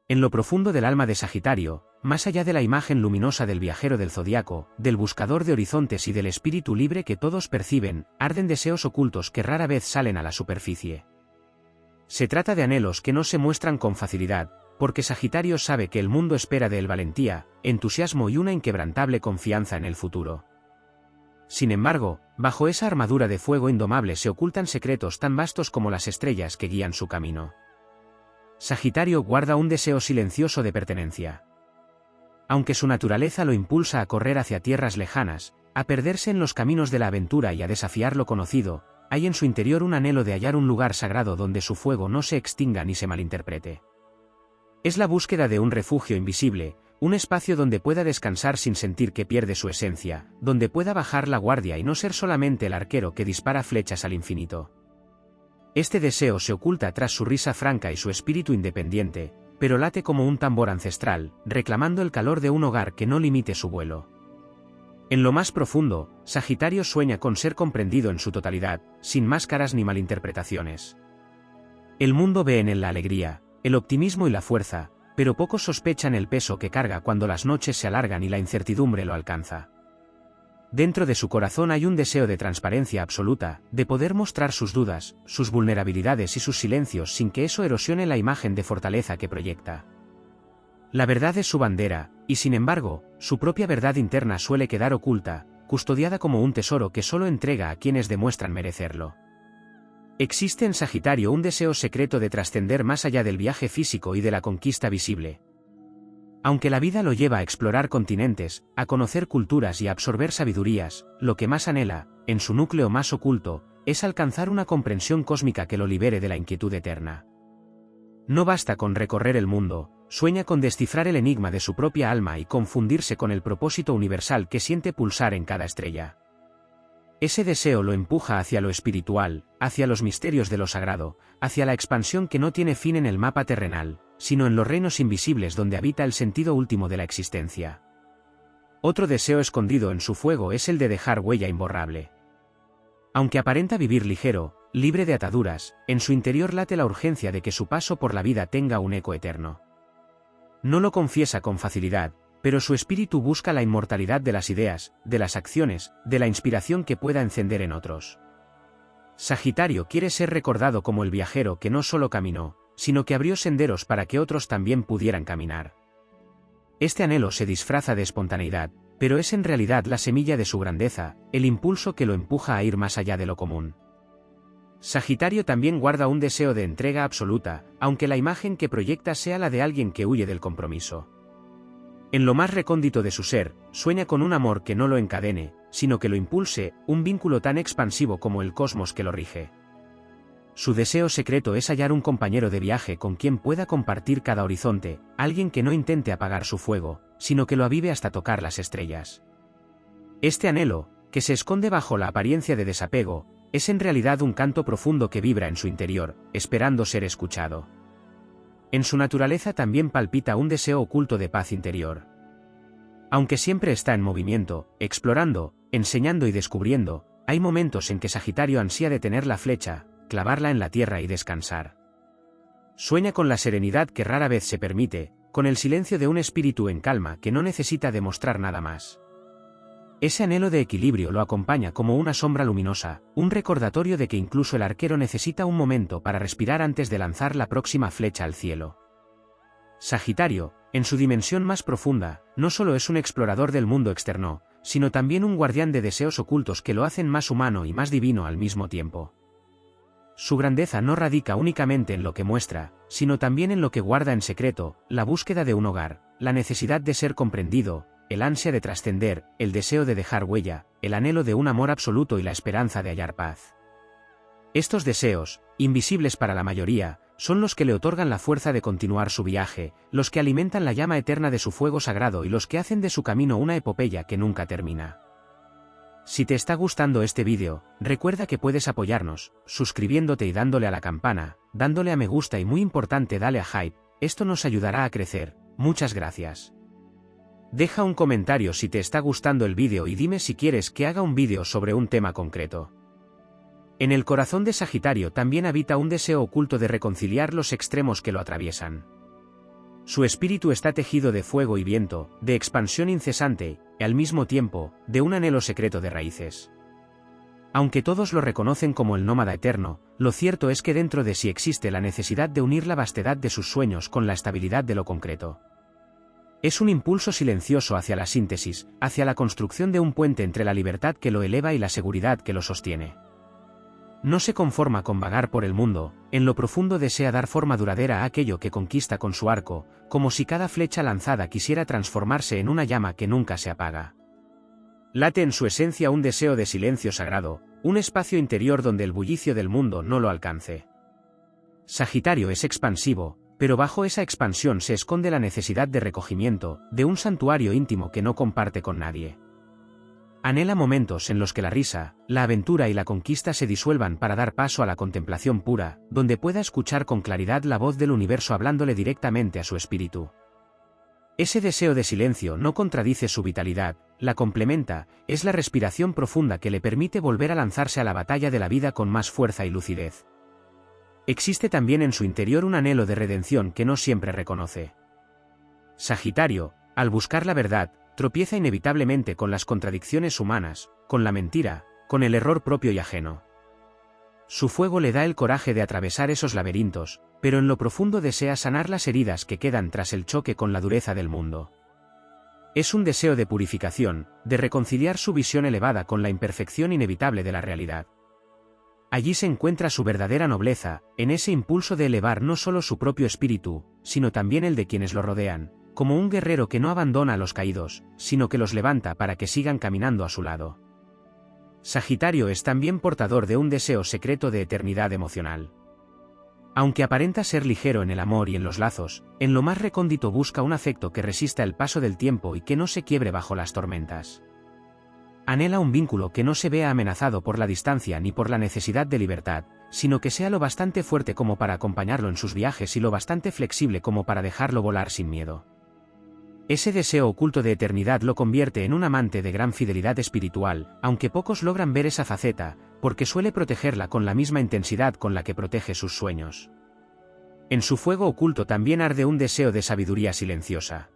En lo profundo del alma de Sagitario, más allá de la imagen luminosa del viajero del zodiaco, del buscador de horizontes y del espíritu libre que todos perciben, arden deseos ocultos que rara vez salen a la superficie. Se trata de anhelos que no se muestran con facilidad, porque Sagitario sabe que el mundo espera de él valentía, entusiasmo y una inquebrantable confianza en el futuro. Sin embargo, bajo esa armadura de fuego indomable se ocultan secretos tan vastos como las estrellas que guían su camino. Sagitario guarda un deseo silencioso de pertenencia. Aunque su naturaleza lo impulsa a correr hacia tierras lejanas, a perderse en los caminos de la aventura y a desafiar lo conocido, hay en su interior un anhelo de hallar un lugar sagrado donde su fuego no se extinga ni se malinterprete. Es la búsqueda de un refugio invisible, un espacio donde pueda descansar sin sentir que pierde su esencia, donde pueda bajar la guardia y no ser solamente el arquero que dispara flechas al infinito. Este deseo se oculta tras su risa franca y su espíritu independiente, pero late como un tambor ancestral, reclamando el calor de un hogar que no limite su vuelo. En lo más profundo, Sagitario sueña con ser comprendido en su totalidad, sin máscaras ni malinterpretaciones. El mundo ve en él la alegría, el optimismo y la fuerza, pero pocos sospechan el peso que carga cuando las noches se alargan y la incertidumbre lo alcanza. Dentro de su corazón hay un deseo de transparencia absoluta, de poder mostrar sus dudas, sus vulnerabilidades y sus silencios sin que eso erosione la imagen de fortaleza que proyecta. La verdad es su bandera, y sin embargo, su propia verdad interna suele quedar oculta, custodiada como un tesoro que solo entrega a quienes demuestran merecerlo. Existe en Sagitario un deseo secreto de trascender más allá del viaje físico y de la conquista visible. Aunque la vida lo lleva a explorar continentes, a conocer culturas y a absorber sabidurías, lo que más anhela, en su núcleo más oculto, es alcanzar una comprensión cósmica que lo libere de la inquietud eterna. No basta con recorrer el mundo, sueña con descifrar el enigma de su propia alma y confundirse con el propósito universal que siente pulsar en cada estrella. Ese deseo lo empuja hacia lo espiritual, hacia los misterios de lo sagrado, hacia la expansión que no tiene fin en el mapa terrenal, sino en los reinos invisibles donde habita el sentido último de la existencia. Otro deseo escondido en su fuego es el de dejar huella imborrable. Aunque aparenta vivir ligero, libre de ataduras, en su interior late la urgencia de que su paso por la vida tenga un eco eterno. No lo confiesa con facilidad, pero su espíritu busca la inmortalidad de las ideas, de las acciones, de la inspiración que pueda encender en otros. Sagitario quiere ser recordado como el viajero que no solo caminó, sino que abrió senderos para que otros también pudieran caminar. Este anhelo se disfraza de espontaneidad, pero es en realidad la semilla de su grandeza, el impulso que lo empuja a ir más allá de lo común. Sagitario también guarda un deseo de entrega absoluta, aunque la imagen que proyecta sea la de alguien que huye del compromiso. En lo más recóndito de su ser, sueña con un amor que no lo encadene, sino que lo impulse, un vínculo tan expansivo como el cosmos que lo rige. Su deseo secreto es hallar un compañero de viaje con quien pueda compartir cada horizonte, alguien que no intente apagar su fuego, sino que lo avive hasta tocar las estrellas. Este anhelo, que se esconde bajo la apariencia de desapego, es en realidad un canto profundo que vibra en su interior, esperando ser escuchado. En su naturaleza también palpita un deseo oculto de paz interior. Aunque siempre está en movimiento, explorando, enseñando y descubriendo, hay momentos en que Sagitario ansía detener la flecha, clavarla en la tierra y descansar. Sueña con la serenidad que rara vez se permite, con el silencio de un espíritu en calma que no necesita demostrar nada más. Ese anhelo de equilibrio lo acompaña como una sombra luminosa, un recordatorio de que incluso el arquero necesita un momento para respirar antes de lanzar la próxima flecha al cielo. Sagitario, en su dimensión más profunda, no solo es un explorador del mundo externo, sino también un guardián de deseos ocultos que lo hacen más humano y más divino al mismo tiempo. Su grandeza no radica únicamente en lo que muestra, sino también en lo que guarda en secreto, la búsqueda de un hogar, la necesidad de ser comprendido, el ansia de trascender, el deseo de dejar huella, el anhelo de un amor absoluto y la esperanza de hallar paz. Estos deseos, invisibles para la mayoría, son los que le otorgan la fuerza de continuar su viaje, los que alimentan la llama eterna de su fuego sagrado y los que hacen de su camino una epopeya que nunca termina. Si te está gustando este vídeo, recuerda que puedes apoyarnos, suscribiéndote y dándole a la campana, dándole a me gusta y muy importante dale a hype, esto nos ayudará a crecer, muchas gracias. Deja un comentario si te está gustando el vídeo y dime si quieres que haga un vídeo sobre un tema concreto. En el corazón de Sagitario también habita un deseo oculto de reconciliar los extremos que lo atraviesan. Su espíritu está tejido de fuego y viento, de expansión incesante, y al mismo tiempo, de un anhelo secreto de raíces. Aunque todos lo reconocen como el nómada eterno, lo cierto es que dentro de sí existe la necesidad de unir la vastedad de sus sueños con la estabilidad de lo concreto. Es un impulso silencioso hacia la síntesis, hacia la construcción de un puente entre la libertad que lo eleva y la seguridad que lo sostiene. No se conforma con vagar por el mundo, en lo profundo desea dar forma duradera a aquello que conquista con su arco, como si cada flecha lanzada quisiera transformarse en una llama que nunca se apaga. Late en su esencia un deseo de silencio sagrado, un espacio interior donde el bullicio del mundo no lo alcance. Sagitario es expansivo, pero bajo esa expansión se esconde la necesidad de recogimiento, de un santuario íntimo que no comparte con nadie. Anhela momentos en los que la risa, la aventura y la conquista se disuelvan para dar paso a la contemplación pura, donde pueda escuchar con claridad la voz del universo hablándole directamente a su espíritu. Ese deseo de silencio no contradice su vitalidad, la complementa, es la respiración profunda que le permite volver a lanzarse a la batalla de la vida con más fuerza y lucidez. Existe también en su interior un anhelo de redención que no siempre reconoce. Sagitario, al buscar la verdad, tropieza inevitablemente con las contradicciones humanas, con la mentira, con el error propio y ajeno. Su fuego le da el coraje de atravesar esos laberintos, pero en lo profundo desea sanar las heridas que quedan tras el choque con la dureza del mundo. Es un deseo de purificación, de reconciliar su visión elevada con la imperfección inevitable de la realidad. Allí se encuentra su verdadera nobleza, en ese impulso de elevar no solo su propio espíritu, sino también el de quienes lo rodean, como un guerrero que no abandona a los caídos, sino que los levanta para que sigan caminando a su lado. Sagitario es también portador de un deseo secreto de eternidad emocional. Aunque aparenta ser ligero en el amor y en los lazos, en lo más recóndito busca un afecto que resista el paso del tiempo y que no se quiebre bajo las tormentas. Anhela un vínculo que no se vea amenazado por la distancia ni por la necesidad de libertad, sino que sea lo bastante fuerte como para acompañarlo en sus viajes y lo bastante flexible como para dejarlo volar sin miedo. Ese deseo oculto de eternidad lo convierte en un amante de gran fidelidad espiritual, aunque pocos logran ver esa faceta, porque suele protegerla con la misma intensidad con la que protege sus sueños. En su fuego oculto también arde un deseo de sabiduría silenciosa.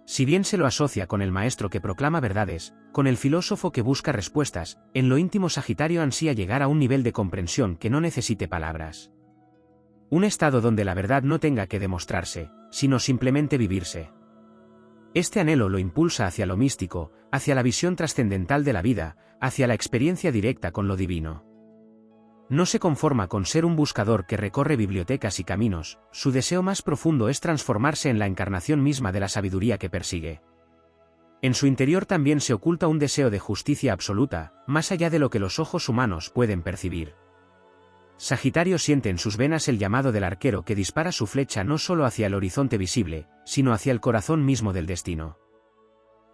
Si bien se lo asocia con el maestro que proclama verdades, con el filósofo que busca respuestas, en lo íntimo Sagitario ansía llegar a un nivel de comprensión que no necesite palabras. Un estado donde la verdad no tenga que demostrarse, sino simplemente vivirse. Este anhelo lo impulsa hacia lo místico, hacia la visión trascendental de la vida, hacia la experiencia directa con lo divino. No se conforma con ser un buscador que recorre bibliotecas y caminos, su deseo más profundo es transformarse en la encarnación misma de la sabiduría que persigue. En su interior también se oculta un deseo de justicia absoluta, más allá de lo que los ojos humanos pueden percibir. Sagitario siente en sus venas el llamado del arquero que dispara su flecha no solo hacia el horizonte visible, sino hacia el corazón mismo del destino.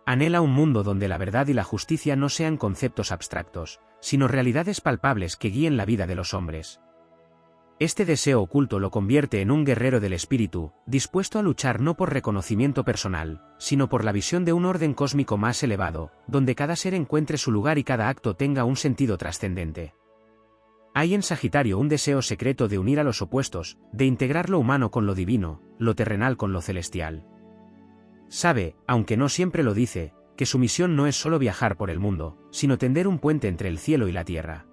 Anhela un mundo donde la verdad y la justicia no sean conceptos abstractos, sino realidades palpables que guíen la vida de los hombres. Este deseo oculto lo convierte en un guerrero del espíritu, dispuesto a luchar no por reconocimiento personal, sino por la visión de un orden cósmico más elevado, donde cada ser encuentre su lugar y cada acto tenga un sentido trascendente. Hay en Sagitario un deseo secreto de unir a los opuestos, de integrar lo humano con lo divino, lo terrenal con lo celestial. Sabe, aunque no siempre lo dice, que su misión no es solo viajar por el mundo, sino tender un puente entre el cielo y la tierra.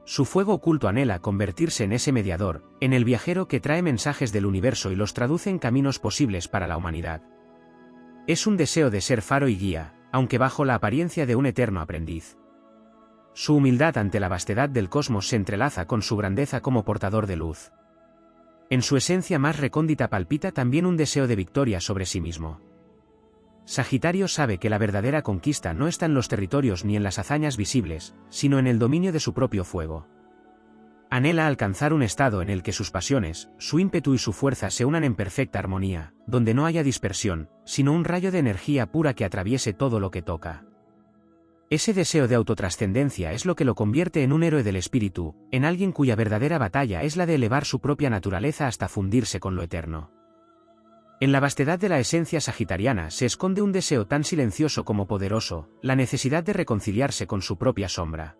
Su fuego oculto anhela convertirse en ese mediador, en el viajero que trae mensajes del universo y los traduce en caminos posibles para la humanidad. Es un deseo de ser faro y guía, aunque bajo la apariencia de un eterno aprendiz. Su humildad ante la vastedad del cosmos se entrelaza con su grandeza como portador de luz. En su esencia más recóndita palpita también un deseo de victoria sobre sí mismo. Sagitario sabe que la verdadera conquista no está en los territorios ni en las hazañas visibles, sino en el dominio de su propio fuego. Anhela alcanzar un estado en el que sus pasiones, su ímpetu y su fuerza se unan en perfecta armonía, donde no haya dispersión, sino un rayo de energía pura que atraviese todo lo que toca. Ese deseo de autotrascendencia es lo que lo convierte en un héroe del espíritu, en alguien cuya verdadera batalla es la de elevar su propia naturaleza hasta fundirse con lo eterno. En la vastedad de la esencia sagitariana se esconde un deseo tan silencioso como poderoso, la necesidad de reconciliarse con su propia sombra.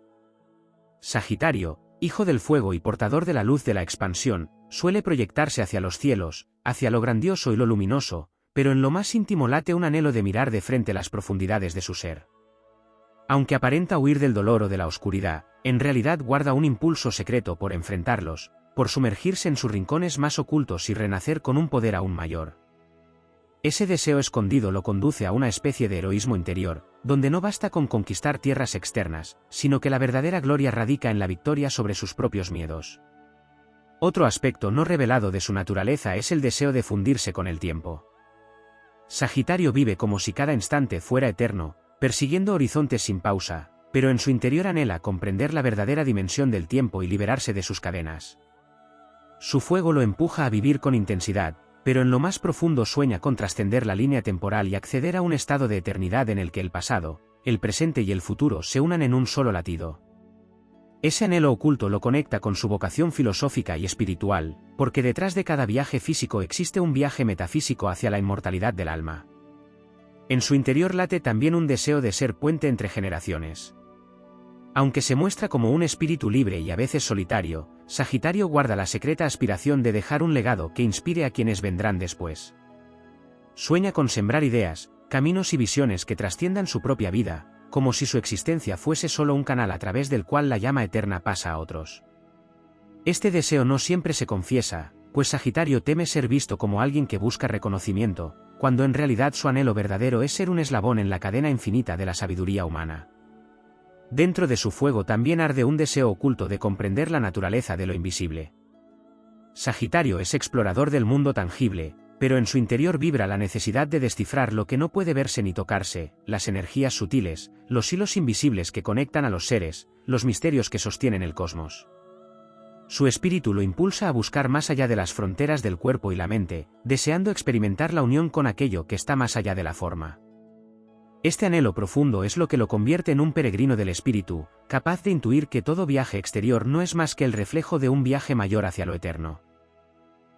Sagitario, hijo del fuego y portador de la luz de la expansión, suele proyectarse hacia los cielos, hacia lo grandioso y lo luminoso, pero en lo más íntimo late un anhelo de mirar de frente las profundidades de su ser. Aunque aparenta huir del dolor o de la oscuridad, en realidad guarda un impulso secreto por enfrentarlos, por sumergirse en sus rincones más ocultos y renacer con un poder aún mayor. Ese deseo escondido lo conduce a una especie de heroísmo interior, donde no basta con conquistar tierras externas, sino que la verdadera gloria radica en la victoria sobre sus propios miedos. Otro aspecto no revelado de su naturaleza es el deseo de fundirse con el tiempo. Sagitario vive como si cada instante fuera eterno, persiguiendo horizontes sin pausa, pero en su interior anhela comprender la verdadera dimensión del tiempo y liberarse de sus cadenas. Su fuego lo empuja a vivir con intensidad, pero en lo más profundo sueña con trascender la línea temporal y acceder a un estado de eternidad en el que el pasado, el presente y el futuro se unan en un solo latido. Ese anhelo oculto lo conecta con su vocación filosófica y espiritual, porque detrás de cada viaje físico existe un viaje metafísico hacia la inmortalidad del alma. En su interior late también un deseo de ser puente entre generaciones. Aunque se muestra como un espíritu libre y a veces solitario, Sagitario guarda la secreta aspiración de dejar un legado que inspire a quienes vendrán después. Sueña con sembrar ideas, caminos y visiones que trasciendan su propia vida, como si su existencia fuese solo un canal a través del cual la llama eterna pasa a otros. Este deseo no siempre se confiesa, pues Sagitario teme ser visto como alguien que busca reconocimiento, cuando en realidad su anhelo verdadero es ser un eslabón en la cadena infinita de la sabiduría humana. Dentro de su fuego también arde un deseo oculto de comprender la naturaleza de lo invisible. Sagitario es explorador del mundo tangible, pero en su interior vibra la necesidad de descifrar lo que no puede verse ni tocarse, las energías sutiles, los hilos invisibles que conectan a los seres, los misterios que sostienen el cosmos. Su espíritu lo impulsa a buscar más allá de las fronteras del cuerpo y la mente, deseando experimentar la unión con aquello que está más allá de la forma. Este anhelo profundo es lo que lo convierte en un peregrino del espíritu, capaz de intuir que todo viaje exterior no es más que el reflejo de un viaje mayor hacia lo eterno.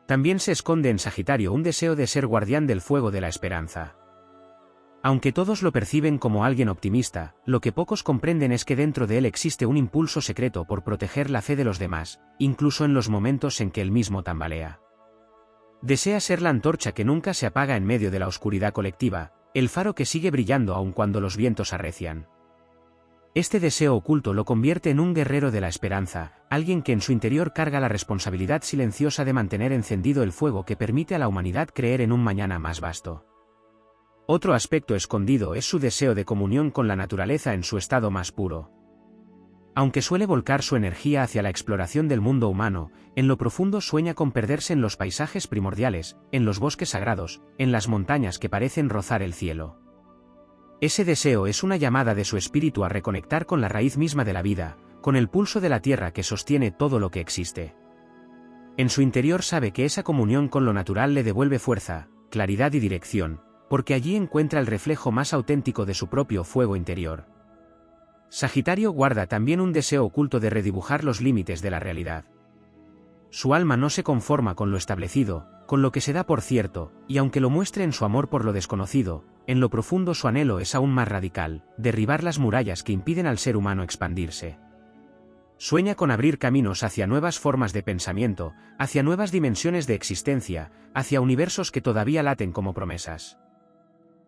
También se esconde en Sagitario un deseo de ser guardián del fuego de la esperanza. Aunque todos lo perciben como alguien optimista, lo que pocos comprenden es que dentro de él existe un impulso secreto por proteger la fe de los demás, incluso en los momentos en que él mismo tambalea. Desea ser la antorcha que nunca se apaga en medio de la oscuridad colectiva, el faro que sigue brillando aun cuando los vientos arrecian. Este deseo oculto lo convierte en un guerrero de la esperanza, alguien que en su interior carga la responsabilidad silenciosa de mantener encendido el fuego que permite a la humanidad creer en un mañana más vasto. Otro aspecto escondido es su deseo de comunión con la naturaleza en su estado más puro. Aunque suele volcar su energía hacia la exploración del mundo humano, en lo profundo sueña con perderse en los paisajes primordiales, en los bosques sagrados, en las montañas que parecen rozar el cielo. Ese deseo es una llamada de su espíritu a reconectar con la raíz misma de la vida, con el pulso de la tierra que sostiene todo lo que existe. En su interior sabe que esa comunión con lo natural le devuelve fuerza, claridad y dirección, porque allí encuentra el reflejo más auténtico de su propio fuego interior. Sagitario guarda también un deseo oculto de redibujar los límites de la realidad. Su alma no se conforma con lo establecido, con lo que se da por cierto, y aunque lo muestre en su amor por lo desconocido, en lo profundo su anhelo es aún más radical, derribar las murallas que impiden al ser humano expandirse. Sueña con abrir caminos hacia nuevas formas de pensamiento, hacia nuevas dimensiones de existencia, hacia universos que todavía laten como promesas.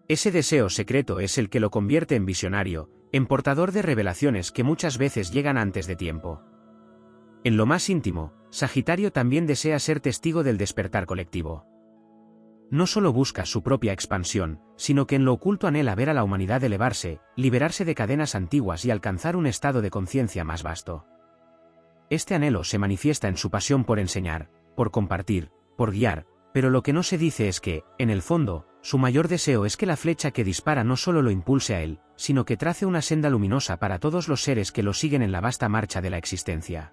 Ese deseo secreto es el que lo convierte en visionario, en portador de revelaciones que muchas veces llegan antes de tiempo. En lo más íntimo, Sagitario también desea ser testigo del despertar colectivo. No solo busca su propia expansión, sino que en lo oculto anhela ver a la humanidad elevarse, liberarse de cadenas antiguas y alcanzar un estado de conciencia más vasto. Este anhelo se manifiesta en su pasión por enseñar, por compartir, por guiar, pero lo que no se dice es que, en el fondo, su mayor deseo es que la flecha que dispara no solo lo impulse a él, sino que trace una senda luminosa para todos los seres que lo siguen en la vasta marcha de la existencia.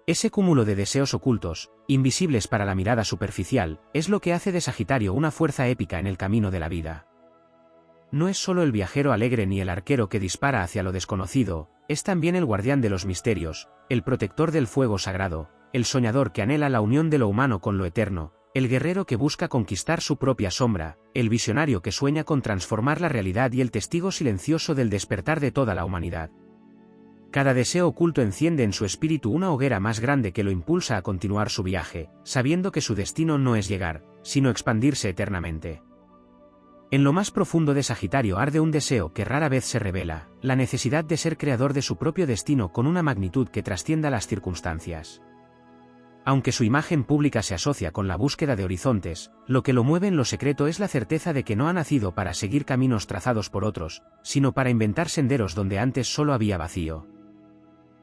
Ese cúmulo de deseos ocultos, invisibles para la mirada superficial, es lo que hace de Sagitario una fuerza épica en el camino de la vida. No es solo el viajero alegre ni el arquero que dispara hacia lo desconocido, es también el guardián de los misterios, el protector del fuego sagrado, el soñador que anhela la unión de lo humano con lo eterno, el guerrero que busca conquistar su propia sombra, el visionario que sueña con transformar la realidad y el testigo silencioso del despertar de toda la humanidad. Cada deseo oculto enciende en su espíritu una hoguera más grande que lo impulsa a continuar su viaje, sabiendo que su destino no es llegar, sino expandirse eternamente. En lo más profundo de Sagitario arde un deseo que rara vez se revela, la necesidad de ser creador de su propio destino con una magnitud que trascienda las circunstancias. Aunque su imagen pública se asocia con la búsqueda de horizontes, lo que lo mueve en lo secreto es la certeza de que no ha nacido para seguir caminos trazados por otros, sino para inventar senderos donde antes solo había vacío.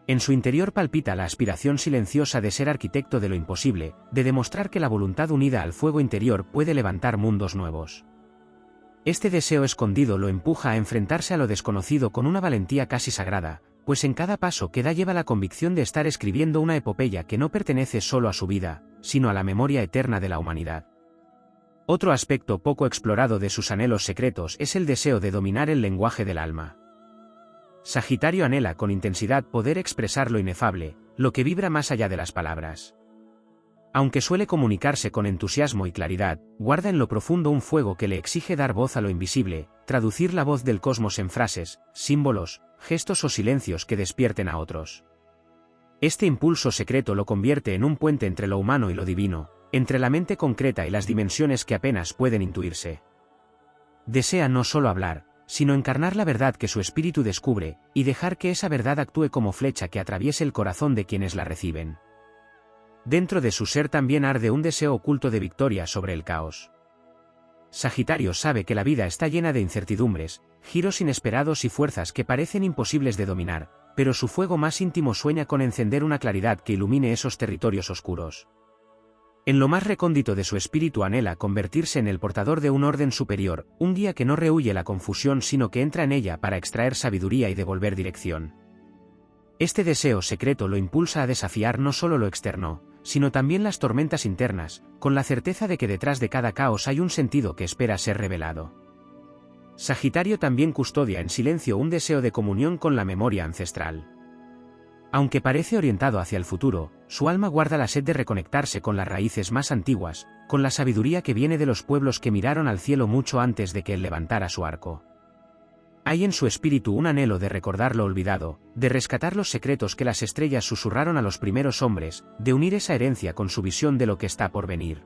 En su interior palpita la aspiración silenciosa de ser arquitecto de lo imposible, de demostrar que la voluntad unida al fuego interior puede levantar mundos nuevos. Este deseo escondido lo empuja a enfrentarse a lo desconocido con una valentía casi sagrada, pues en cada paso que da lleva la convicción de estar escribiendo una epopeya que no pertenece solo a su vida, sino a la memoria eterna de la humanidad. Otro aspecto poco explorado de sus anhelos secretos es el deseo de dominar el lenguaje del alma. Sagitario anhela con intensidad poder expresar lo inefable, lo que vibra más allá de las palabras. Aunque suele comunicarse con entusiasmo y claridad, guarda en lo profundo un fuego que le exige dar voz a lo invisible, traducir la voz del cosmos en frases, símbolos, gestos o silencios que despierten a otros. Este impulso secreto lo convierte en un puente entre lo humano y lo divino, entre la mente concreta y las dimensiones que apenas pueden intuirse. Desea no solo hablar, sino encarnar la verdad que su espíritu descubre, y dejar que esa verdad actúe como flecha que atraviese el corazón de quienes la reciben. Dentro de su ser también arde un deseo oculto de victoria sobre el caos. Sagitario sabe que la vida está llena de incertidumbres, giros inesperados y fuerzas que parecen imposibles de dominar, pero su fuego más íntimo sueña con encender una claridad que ilumine esos territorios oscuros. En lo más recóndito de su espíritu anhela convertirse en el portador de un orden superior, un guía que no rehúye la confusión sino que entra en ella para extraer sabiduría y devolver dirección. Este deseo secreto lo impulsa a desafiar no solo lo externo, sino también las tormentas internas, con la certeza de que detrás de cada caos hay un sentido que espera ser revelado. Sagitario también custodia en silencio un deseo de comunión con la memoria ancestral. Aunque parece orientado hacia el futuro, su alma guarda la sed de reconectarse con las raíces más antiguas, con la sabiduría que viene de los pueblos que miraron al cielo mucho antes de que él levantara su arco. Hay en su espíritu un anhelo de recordar lo olvidado, de rescatar los secretos que las estrellas susurraron a los primeros hombres, de unir esa herencia con su visión de lo que está por venir.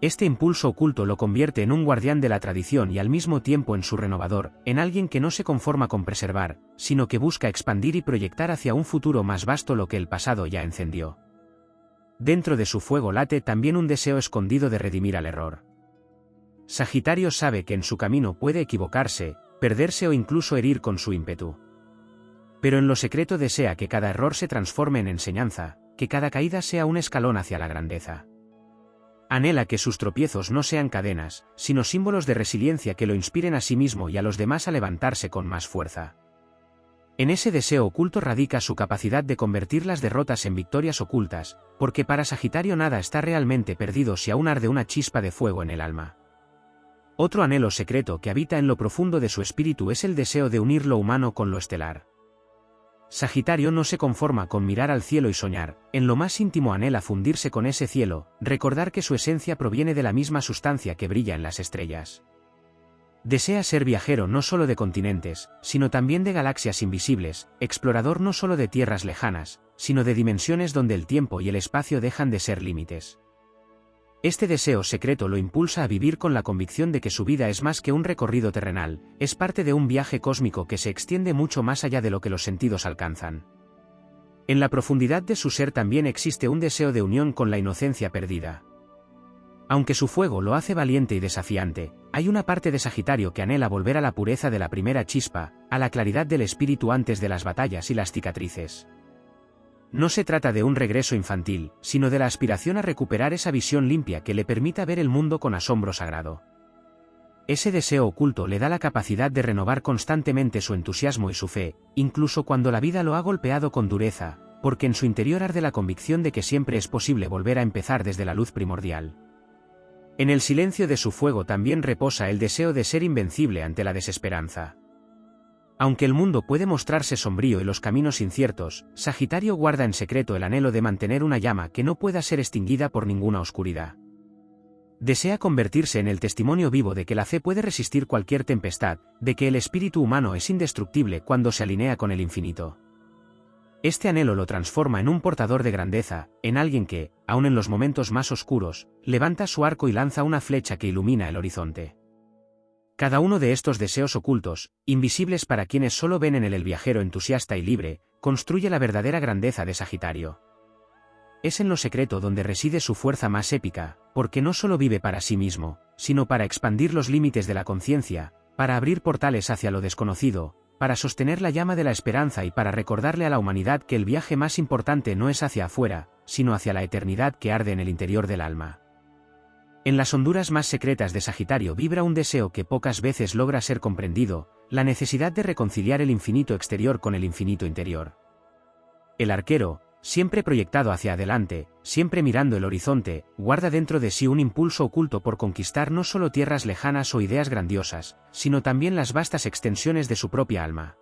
Este impulso oculto lo convierte en un guardián de la tradición y al mismo tiempo en su renovador, en alguien que no se conforma con preservar, sino que busca expandir y proyectar hacia un futuro más vasto lo que el pasado ya encendió. Dentro de su fuego late también un deseo escondido de redimir al error. Sagitario sabe que en su camino puede equivocarse, perderse o incluso herir con su ímpetu. Pero en lo secreto desea que cada error se transforme en enseñanza, que cada caída sea un escalón hacia la grandeza. Anhela que sus tropiezos no sean cadenas, sino símbolos de resiliencia que lo inspiren a sí mismo y a los demás a levantarse con más fuerza. En ese deseo oculto radica su capacidad de convertir las derrotas en victorias ocultas, porque para Sagitario nada está realmente perdido si aún arde una chispa de fuego en el alma. Otro anhelo secreto que habita en lo profundo de su espíritu es el deseo de unir lo humano con lo estelar. Sagitario no se conforma con mirar al cielo y soñar, en lo más íntimo anhela fundirse con ese cielo, recordar que su esencia proviene de la misma sustancia que brilla en las estrellas. Desea ser viajero no solo de continentes, sino también de galaxias invisibles, explorador no solo de tierras lejanas, sino de dimensiones donde el tiempo y el espacio dejan de ser límites. Este deseo secreto lo impulsa a vivir con la convicción de que su vida es más que un recorrido terrenal, es parte de un viaje cósmico que se extiende mucho más allá de lo que los sentidos alcanzan. En la profundidad de su ser también existe un deseo de unión con la inocencia perdida. Aunque su fuego lo hace valiente y desafiante, hay una parte de Sagitario que anhela volver a la pureza de la primera chispa, a la claridad del espíritu antes de las batallas y las cicatrices. No se trata de un regreso infantil, sino de la aspiración a recuperar esa visión limpia que le permita ver el mundo con asombro sagrado. Ese deseo oculto le da la capacidad de renovar constantemente su entusiasmo y su fe, incluso cuando la vida lo ha golpeado con dureza, porque en su interior arde la convicción de que siempre es posible volver a empezar desde la luz primordial. En el silencio de su fuego también reposa el deseo de ser invencible ante la desesperanza. Aunque el mundo puede mostrarse sombrío y los caminos inciertos, Sagitario guarda en secreto el anhelo de mantener una llama que no pueda ser extinguida por ninguna oscuridad. Desea convertirse en el testimonio vivo de que la fe puede resistir cualquier tempestad, de que el espíritu humano es indestructible cuando se alinea con el infinito. Este anhelo lo transforma en un portador de grandeza, en alguien que, aun en los momentos más oscuros, levanta su arco y lanza una flecha que ilumina el horizonte. Cada uno de estos deseos ocultos, invisibles para quienes solo ven en él el viajero entusiasta y libre, construye la verdadera grandeza de Sagitario. Es en lo secreto donde reside su fuerza más épica, porque no solo vive para sí mismo, sino para expandir los límites de la conciencia, para abrir portales hacia lo desconocido, para sostener la llama de la esperanza y para recordarle a la humanidad que el viaje más importante no es hacia afuera, sino hacia la eternidad que arde en el interior del alma. En las honduras más secretas de Sagitario vibra un deseo que pocas veces logra ser comprendido, la necesidad de reconciliar el infinito exterior con el infinito interior. El arquero, siempre proyectado hacia adelante, siempre mirando el horizonte, guarda dentro de sí un impulso oculto por conquistar no solo tierras lejanas o ideas grandiosas, sino también las vastas extensiones de su propia alma.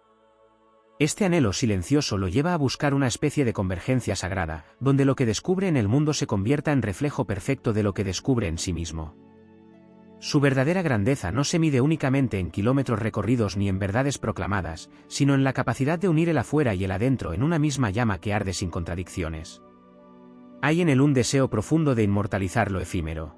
Este anhelo silencioso lo lleva a buscar una especie de convergencia sagrada, donde lo que descubre en el mundo se convierta en reflejo perfecto de lo que descubre en sí mismo. Su verdadera grandeza no se mide únicamente en kilómetros recorridos ni en verdades proclamadas, sino en la capacidad de unir el afuera y el adentro en una misma llama que arde sin contradicciones. Hay en él un deseo profundo de inmortalizar lo efímero.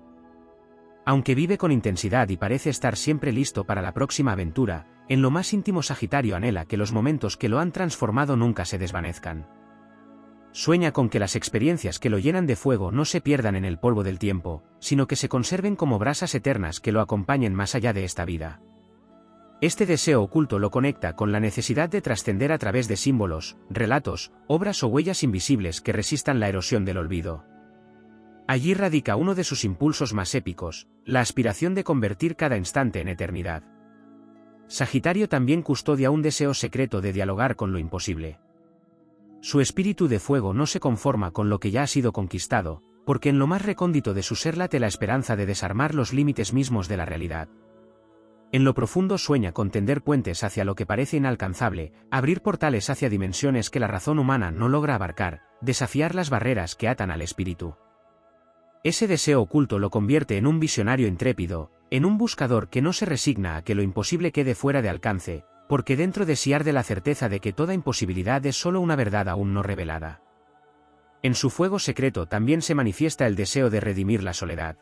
Aunque vive con intensidad y parece estar siempre listo para la próxima aventura, en lo más íntimo Sagitario anhela que los momentos que lo han transformado nunca se desvanezcan. Sueña con que las experiencias que lo llenan de fuego no se pierdan en el polvo del tiempo, sino que se conserven como brasas eternas que lo acompañen más allá de esta vida. Este deseo oculto lo conecta con la necesidad de trascender a través de símbolos, relatos, obras o huellas invisibles que resistan la erosión del olvido. Allí radica uno de sus impulsos más épicos, la aspiración de convertir cada instante en eternidad. Sagitario también custodia un deseo secreto de dialogar con lo imposible. Su espíritu de fuego no se conforma con lo que ya ha sido conquistado, porque en lo más recóndito de su ser late la esperanza de desarmar los límites mismos de la realidad. En lo profundo sueña con tender puentes hacia lo que parece inalcanzable, abrir portales hacia dimensiones que la razón humana no logra abarcar, desafiar las barreras que atan al espíritu. Ese deseo oculto lo convierte en un visionario intrépido, en un buscador que no se resigna a que lo imposible quede fuera de alcance, porque dentro de sí arde la certeza de que toda imposibilidad es solo una verdad aún no revelada. En su fuego secreto también se manifiesta el deseo de redimir la soledad.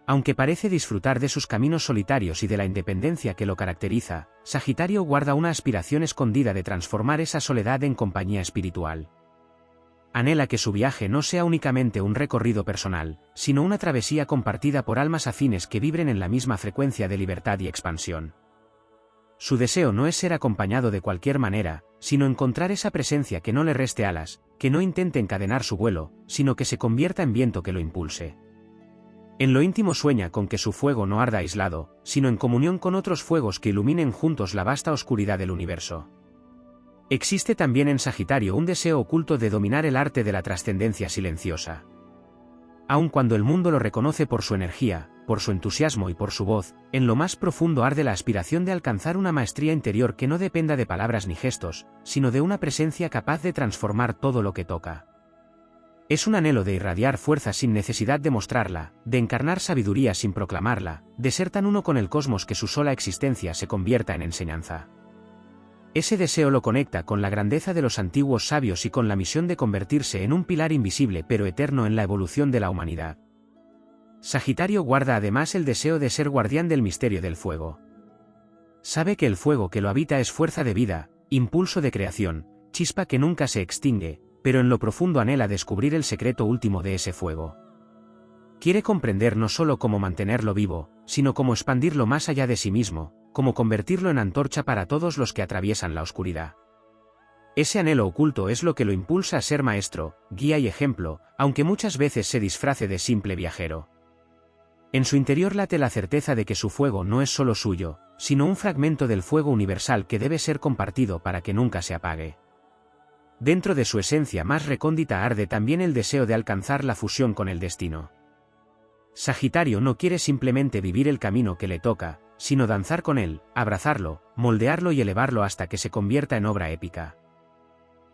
Aunque parece disfrutar de sus caminos solitarios y de la independencia que lo caracteriza, Sagitario guarda una aspiración escondida de transformar esa soledad en compañía espiritual. Anhela que su viaje no sea únicamente un recorrido personal, sino una travesía compartida por almas afines que vibren en la misma frecuencia de libertad y expansión. Su deseo no es ser acompañado de cualquier manera, sino encontrar esa presencia que no le reste alas, que no intente encadenar su vuelo, sino que se convierta en viento que lo impulse. En lo íntimo sueña con que su fuego no arda aislado, sino en comunión con otros fuegos que iluminen juntos la vasta oscuridad del universo. Existe también en Sagitario un deseo oculto de dominar el arte de la trascendencia silenciosa. Aun cuando el mundo lo reconoce por su energía, por su entusiasmo y por su voz, en lo más profundo arde la aspiración de alcanzar una maestría interior que no dependa de palabras ni gestos, sino de una presencia capaz de transformar todo lo que toca. Es un anhelo de irradiar fuerza sin necesidad de mostrarla, de encarnar sabiduría sin proclamarla, de ser tan uno con el cosmos que su sola existencia se convierta en enseñanza. Ese deseo lo conecta con la grandeza de los antiguos sabios y con la misión de convertirse en un pilar invisible pero eterno en la evolución de la humanidad. Sagitario guarda además el deseo de ser guardián del misterio del fuego. Sabe que el fuego que lo habita es fuerza de vida, impulso de creación, chispa que nunca se extingue, pero en lo profundo anhela descubrir el secreto último de ese fuego. Quiere comprender no solo cómo mantenerlo vivo, sino cómo expandirlo más allá de sí mismo, cómo convertirlo en antorcha para todos los que atraviesan la oscuridad. Ese anhelo oculto es lo que lo impulsa a ser maestro, guía y ejemplo, aunque muchas veces se disfrace de simple viajero. En su interior late la certeza de que su fuego no es solo suyo, sino un fragmento del fuego universal que debe ser compartido para que nunca se apague. Dentro de su esencia más recóndita arde también el deseo de alcanzar la fusión con el destino. Sagitario no quiere simplemente vivir el camino que le toca, sino danzar con él, abrazarlo, moldearlo y elevarlo hasta que se convierta en obra épica.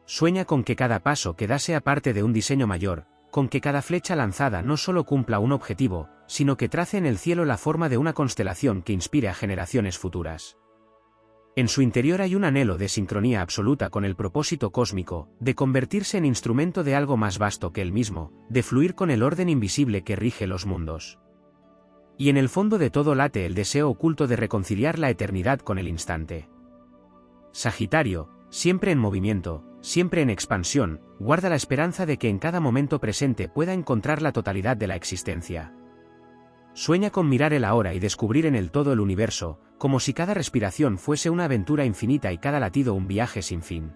Sueña con que cada paso que da sea parte de un diseño mayor, con que cada flecha lanzada no solo cumpla un objetivo, sino que trace en el cielo la forma de una constelación que inspire a generaciones futuras. En su interior hay un anhelo de sincronía absoluta con el propósito cósmico, de convertirse en instrumento de algo más vasto que él mismo, de fluir con el orden invisible que rige los mundos. Y en el fondo de todo late el deseo oculto de reconciliar la eternidad con el instante. Sagitario, siempre en movimiento, siempre en expansión, guarda la esperanza de que en cada momento presente pueda encontrar la totalidad de la existencia. Sueña con mirar el ahora y descubrir en el todo el universo, como si cada respiración fuese una aventura infinita y cada latido un viaje sin fin.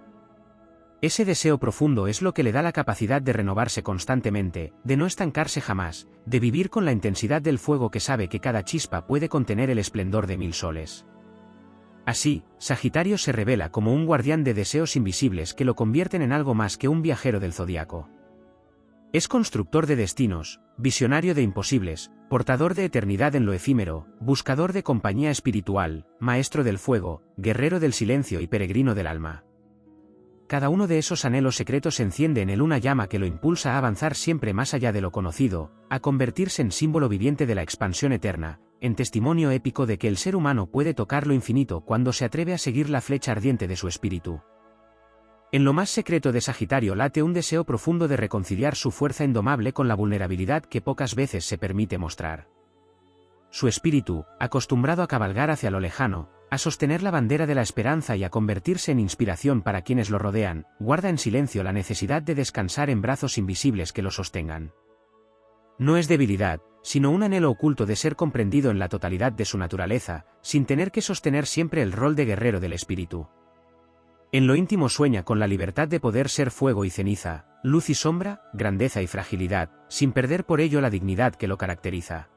Ese deseo profundo es lo que le da la capacidad de renovarse constantemente, de no estancarse jamás, de vivir con la intensidad del fuego que sabe que cada chispa puede contener el esplendor de 1000 soles. Así, Sagitario se revela como un guardián de deseos invisibles que lo convierten en algo más que un viajero del zodiaco. Es constructor de destinos, visionario de imposibles, portador de eternidad en lo efímero, buscador de compañía espiritual, maestro del fuego, guerrero del silencio y peregrino del alma. Cada uno de esos anhelos secretos enciende en él una llama que lo impulsa a avanzar siempre más allá de lo conocido, a convertirse en símbolo viviente de la expansión eterna, en testimonio épico de que el ser humano puede tocar lo infinito cuando se atreve a seguir la flecha ardiente de su espíritu. En lo más secreto de Sagitario late un deseo profundo de reconciliar su fuerza indomable con la vulnerabilidad que pocas veces se permite mostrar. Su espíritu, acostumbrado a cabalgar hacia lo lejano, a sostener la bandera de la esperanza y a convertirse en inspiración para quienes lo rodean, guarda en silencio la necesidad de descansar en brazos invisibles que lo sostengan. No es debilidad, sino un anhelo oculto de ser comprendido en la totalidad de su naturaleza, sin tener que sostener siempre el rol de guerrero del espíritu. En lo íntimo sueña con la libertad de poder ser fuego y ceniza, luz y sombra, grandeza y fragilidad, sin perder por ello la dignidad que lo caracteriza.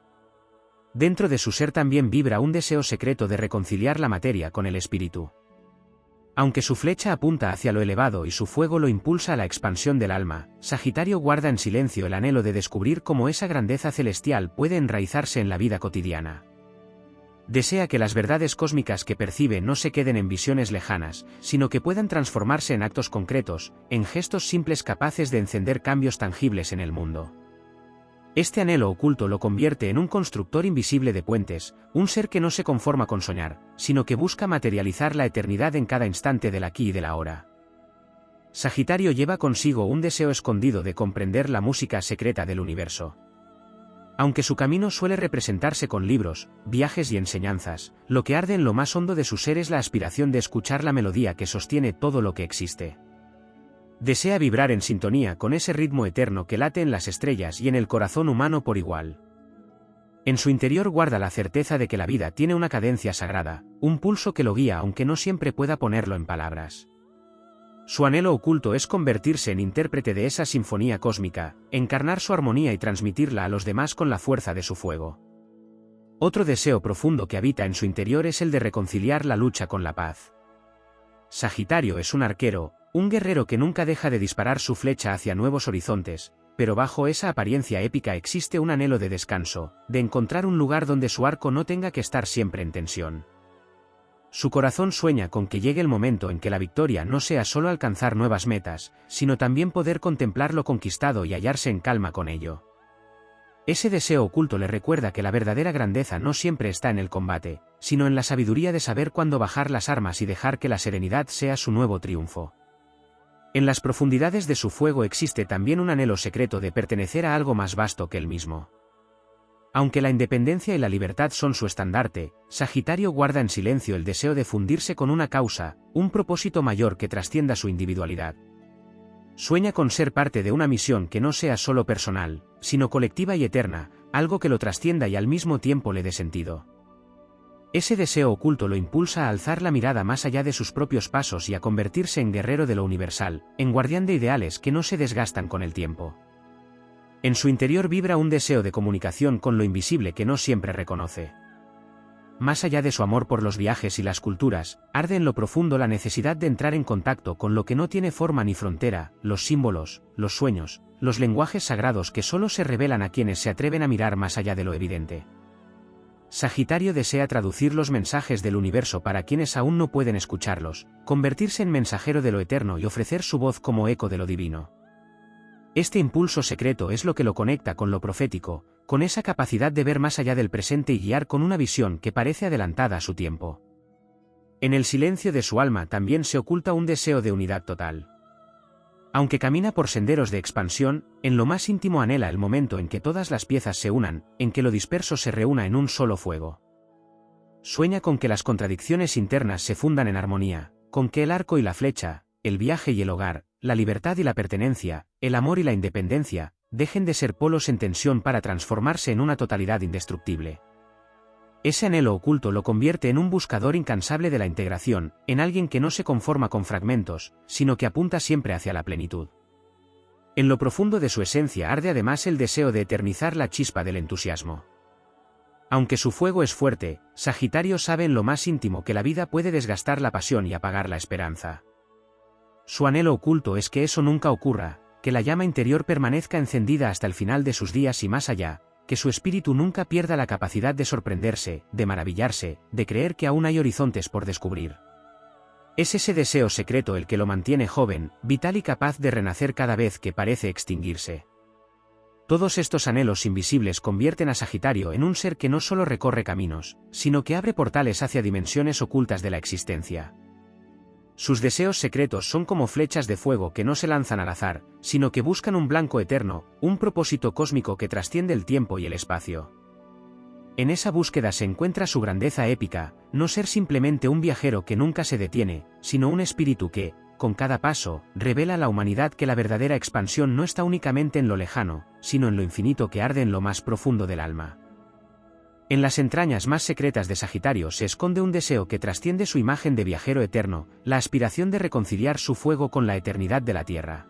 Dentro de su ser también vibra un deseo secreto de reconciliar la materia con el espíritu. Aunque su flecha apunta hacia lo elevado y su fuego lo impulsa a la expansión del alma, Sagitario guarda en silencio el anhelo de descubrir cómo esa grandeza celestial puede enraizarse en la vida cotidiana. Desea que las verdades cósmicas que percibe no se queden en visiones lejanas, sino que puedan transformarse en actos concretos, en gestos simples capaces de encender cambios tangibles en el mundo. Este anhelo oculto lo convierte en un constructor invisible de puentes, un ser que no se conforma con soñar, sino que busca materializar la eternidad en cada instante del aquí y del ahora. Sagitario lleva consigo un deseo escondido de comprender la música secreta del universo. Aunque su camino suele representarse con libros, viajes y enseñanzas, lo que arde en lo más hondo de su ser es la aspiración de escuchar la melodía que sostiene todo lo que existe. Desea vibrar en sintonía con ese ritmo eterno que late en las estrellas y en el corazón humano por igual. En su interior guarda la certeza de que la vida tiene una cadencia sagrada, un pulso que lo guía aunque no siempre pueda ponerlo en palabras. Su anhelo oculto es convertirse en intérprete de esa sinfonía cósmica, encarnar su armonía y transmitirla a los demás con la fuerza de su fuego. Otro deseo profundo que habita en su interior es el de reconciliar la lucha con la paz. Sagitario es un arquero, un guerrero que nunca deja de disparar su flecha hacia nuevos horizontes, pero bajo esa apariencia épica existe un anhelo de descanso, de encontrar un lugar donde su arco no tenga que estar siempre en tensión. Su corazón sueña con que llegue el momento en que la victoria no sea solo alcanzar nuevas metas, sino también poder contemplar lo conquistado y hallarse en calma con ello. Ese deseo oculto le recuerda que la verdadera grandeza no siempre está en el combate, sino en la sabiduría de saber cuándo bajar las armas y dejar que la serenidad sea su nuevo triunfo. En las profundidades de su fuego existe también un anhelo secreto de pertenecer a algo más vasto que él mismo. Aunque la independencia y la libertad son su estandarte, Sagitario guarda en silencio el deseo de fundirse con una causa, un propósito mayor que trascienda su individualidad. Sueña con ser parte de una misión que no sea solo personal, sino colectiva y eterna, algo que lo trascienda y al mismo tiempo le dé sentido. Ese deseo oculto lo impulsa a alzar la mirada más allá de sus propios pasos y a convertirse en guerrero de lo universal, en guardián de ideales que no se desgastan con el tiempo. En su interior vibra un deseo de comunicación con lo invisible que no siempre reconoce. Más allá de su amor por los viajes y las culturas, arde en lo profundo la necesidad de entrar en contacto con lo que no tiene forma ni frontera, los símbolos, los sueños, los lenguajes sagrados que solo se revelan a quienes se atreven a mirar más allá de lo evidente. Sagitario desea traducir los mensajes del universo para quienes aún no pueden escucharlos, convertirse en mensajero de lo eterno y ofrecer su voz como eco de lo divino. Este impulso secreto es lo que lo conecta con lo profético, con esa capacidad de ver más allá del presente y guiar con una visión que parece adelantada a su tiempo. En el silencio de su alma también se oculta un deseo de unidad total. Aunque camina por senderos de expansión, en lo más íntimo anhela el momento en que todas las piezas se unan, en que lo disperso se reúna en un solo fuego. Sueña con que las contradicciones internas se fundan en armonía, con que el arco y la flecha, el viaje y el hogar, la libertad y la pertenencia, el amor y la independencia, dejen de ser polos en tensión para transformarse en una totalidad indestructible. Ese anhelo oculto lo convierte en un buscador incansable de la integración, en alguien que no se conforma con fragmentos, sino que apunta siempre hacia la plenitud. En lo profundo de su esencia arde además el deseo de eternizar la chispa del entusiasmo. Aunque su fuego es fuerte, Sagitario sabe en lo más íntimo que la vida puede desgastar la pasión y apagar la esperanza. Su anhelo oculto es que eso nunca ocurra, que la llama interior permanezca encendida hasta el final de sus días y más allá, que su espíritu nunca pierda la capacidad de sorprenderse, de maravillarse, de creer que aún hay horizontes por descubrir. Es ese deseo secreto el que lo mantiene joven, vital y capaz de renacer cada vez que parece extinguirse. Todos estos anhelos invisibles convierten a Sagitario en un ser que no solo recorre caminos, sino que abre portales hacia dimensiones ocultas de la existencia. Sus deseos secretos son como flechas de fuego que no se lanzan al azar, sino que buscan un blanco eterno, un propósito cósmico que trasciende el tiempo y el espacio. En esa búsqueda se encuentra su grandeza épica, no ser simplemente un viajero que nunca se detiene, sino un espíritu que, con cada paso, revela a la humanidad que la verdadera expansión no está únicamente en lo lejano, sino en lo infinito que arde en lo más profundo del alma. En las entrañas más secretas de Sagitario se esconde un deseo que trasciende su imagen de viajero eterno, la aspiración de reconciliar su fuego con la eternidad de la tierra.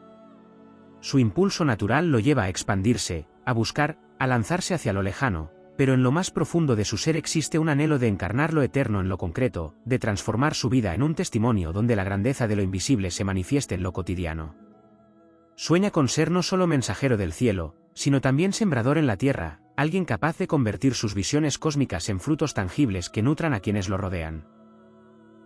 Su impulso natural lo lleva a expandirse, a buscar, a lanzarse hacia lo lejano, pero en lo más profundo de su ser existe un anhelo de encarnar lo eterno en lo concreto, de transformar su vida en un testimonio donde la grandeza de lo invisible se manifieste en lo cotidiano. Sueña con ser no solo mensajero del cielo, sino también sembrador en la tierra, alguien capaz de convertir sus visiones cósmicas en frutos tangibles que nutran a quienes lo rodean.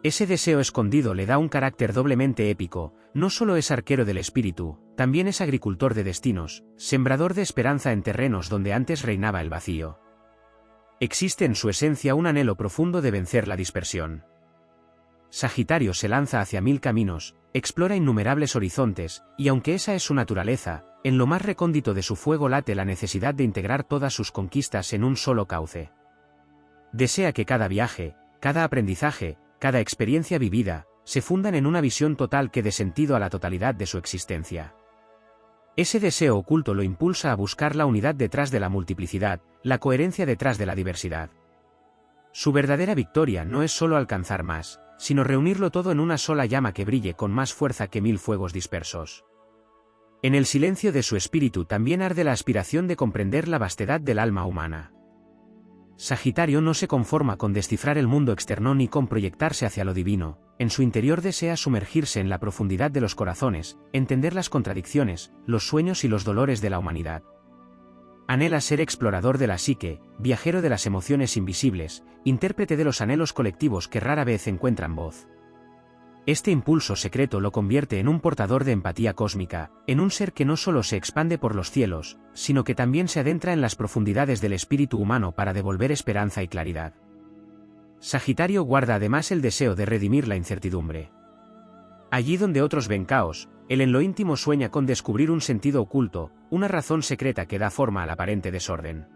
Ese deseo escondido le da un carácter doblemente épico, no solo es arquero del espíritu, también es agricultor de destinos, sembrador de esperanza en terrenos donde antes reinaba el vacío. Existe en su esencia un anhelo profundo de vencer la dispersión. Sagitario se lanza hacia mil caminos, explora innumerables horizontes, y aunque esa es su naturaleza, en lo más recóndito de su fuego late la necesidad de integrar todas sus conquistas en un solo cauce. Desea que cada viaje, cada aprendizaje, cada experiencia vivida, se fundan en una visión total que dé sentido a la totalidad de su existencia. Ese deseo oculto lo impulsa a buscar la unidad detrás de la multiplicidad, la coherencia detrás de la diversidad. Su verdadera victoria no es solo alcanzar más, sino reunirlo todo en una sola llama que brille con más fuerza que mil fuegos dispersos. En el silencio de su espíritu también arde la aspiración de comprender la vastedad del alma humana. Sagitario no se conforma con descifrar el mundo externo ni con proyectarse hacia lo divino, en su interior desea sumergirse en la profundidad de los corazones, entender las contradicciones, los sueños y los dolores de la humanidad. Anhela ser explorador de la psique, viajero de las emociones invisibles, intérprete de los anhelos colectivos que rara vez encuentran voz. Este impulso secreto lo convierte en un portador de empatía cósmica, en un ser que no solo se expande por los cielos, sino que también se adentra en las profundidades del espíritu humano para devolver esperanza y claridad. Sagitario guarda además el deseo de redimir la incertidumbre. Allí donde otros ven caos, él en lo íntimo sueña con descubrir un sentido oculto, una razón secreta que da forma al aparente desorden.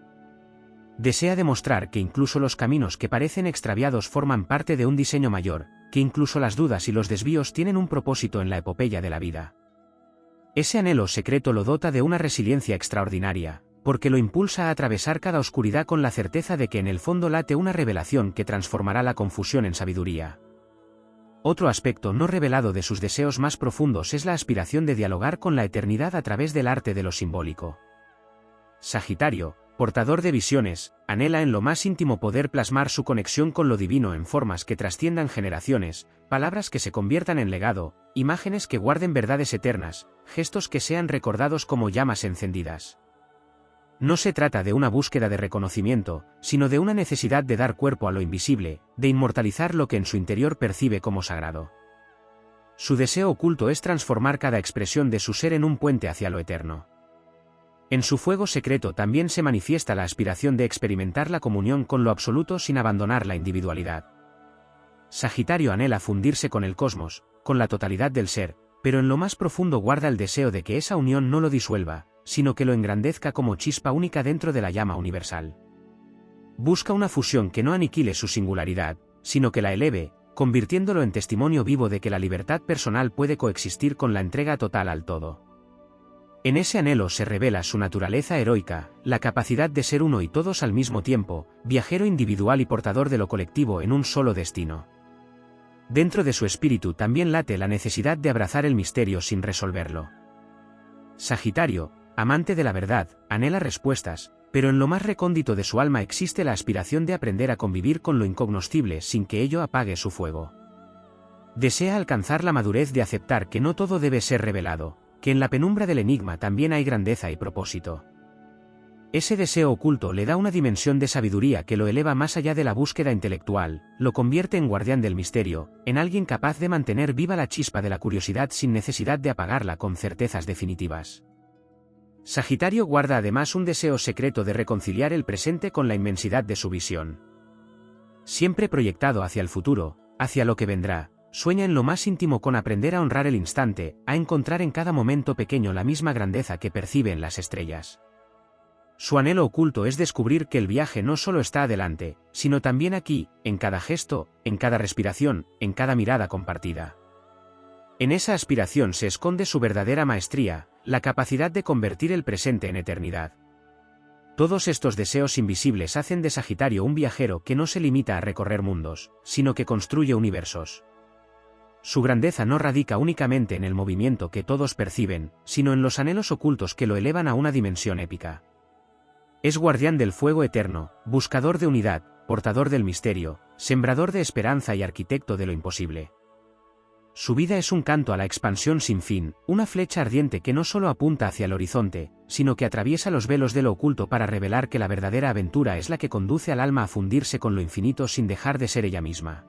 Desea demostrar que incluso los caminos que parecen extraviados forman parte de un diseño mayor, que incluso las dudas y los desvíos tienen un propósito en la epopeya de la vida. Ese anhelo secreto lo dota de una resiliencia extraordinaria, porque lo impulsa a atravesar cada oscuridad con la certeza de que en el fondo late una revelación que transformará la confusión en sabiduría. Otro aspecto no revelado de sus deseos más profundos es la aspiración de dialogar con la eternidad a través del arte de lo simbólico. Sagitario, portador de visiones, anhela en lo más íntimo poder plasmar su conexión con lo divino en formas que trasciendan generaciones, palabras que se conviertan en legado, imágenes que guarden verdades eternas, gestos que sean recordados como llamas encendidas. No se trata de una búsqueda de reconocimiento, sino de una necesidad de dar cuerpo a lo invisible, de inmortalizar lo que en su interior percibe como sagrado. Su deseo oculto es transformar cada expresión de su ser en un puente hacia lo eterno. En su fuego secreto también se manifiesta la aspiración de experimentar la comunión con lo absoluto sin abandonar la individualidad. Sagitario anhela fundirse con el cosmos, con la totalidad del ser, pero en lo más profundo guarda el deseo de que esa unión no lo disuelva, sino que lo engrandezca como chispa única dentro de la llama universal. Busca una fusión que no aniquile su singularidad, sino que la eleve, convirtiéndolo en testimonio vivo de que la libertad personal puede coexistir con la entrega total al todo. En ese anhelo se revela su naturaleza heroica, la capacidad de ser uno y todos al mismo tiempo, viajero individual y portador de lo colectivo en un solo destino. Dentro de su espíritu también late la necesidad de abrazar el misterio sin resolverlo. Sagitario, amante de la verdad, anhela respuestas, pero en lo más recóndito de su alma existe la aspiración de aprender a convivir con lo incognoscible sin que ello apague su fuego. Desea alcanzar la madurez de aceptar que no todo debe ser revelado, que en la penumbra del enigma también hay grandeza y propósito. Ese deseo oculto le da una dimensión de sabiduría que lo eleva más allá de la búsqueda intelectual, lo convierte en guardián del misterio, en alguien capaz de mantener viva la chispa de la curiosidad sin necesidad de apagarla con certezas definitivas. Sagitario guarda además un deseo secreto de reconciliar el presente con la inmensidad de su visión. Siempre proyectado hacia el futuro, hacia lo que vendrá, sueña en lo más íntimo con aprender a honrar el instante, a encontrar en cada momento pequeño la misma grandeza que percibe en las estrellas. Su anhelo oculto es descubrir que el viaje no solo está adelante, sino también aquí, en cada gesto, en cada respiración, en cada mirada compartida. En esa aspiración se esconde su verdadera maestría, la capacidad de convertir el presente en eternidad. Todos estos deseos invisibles hacen de Sagitario un viajero que no se limita a recorrer mundos, sino que construye universos. Su grandeza no radica únicamente en el movimiento que todos perciben, sino en los anhelos ocultos que lo elevan a una dimensión épica. Es guardián del fuego eterno, buscador de unidad, portador del misterio, sembrador de esperanza y arquitecto de lo imposible. Su vida es un canto a la expansión sin fin, una flecha ardiente que no solo apunta hacia el horizonte, sino que atraviesa los velos de lo oculto para revelar que la verdadera aventura es la que conduce al alma a fundirse con lo infinito sin dejar de ser ella misma.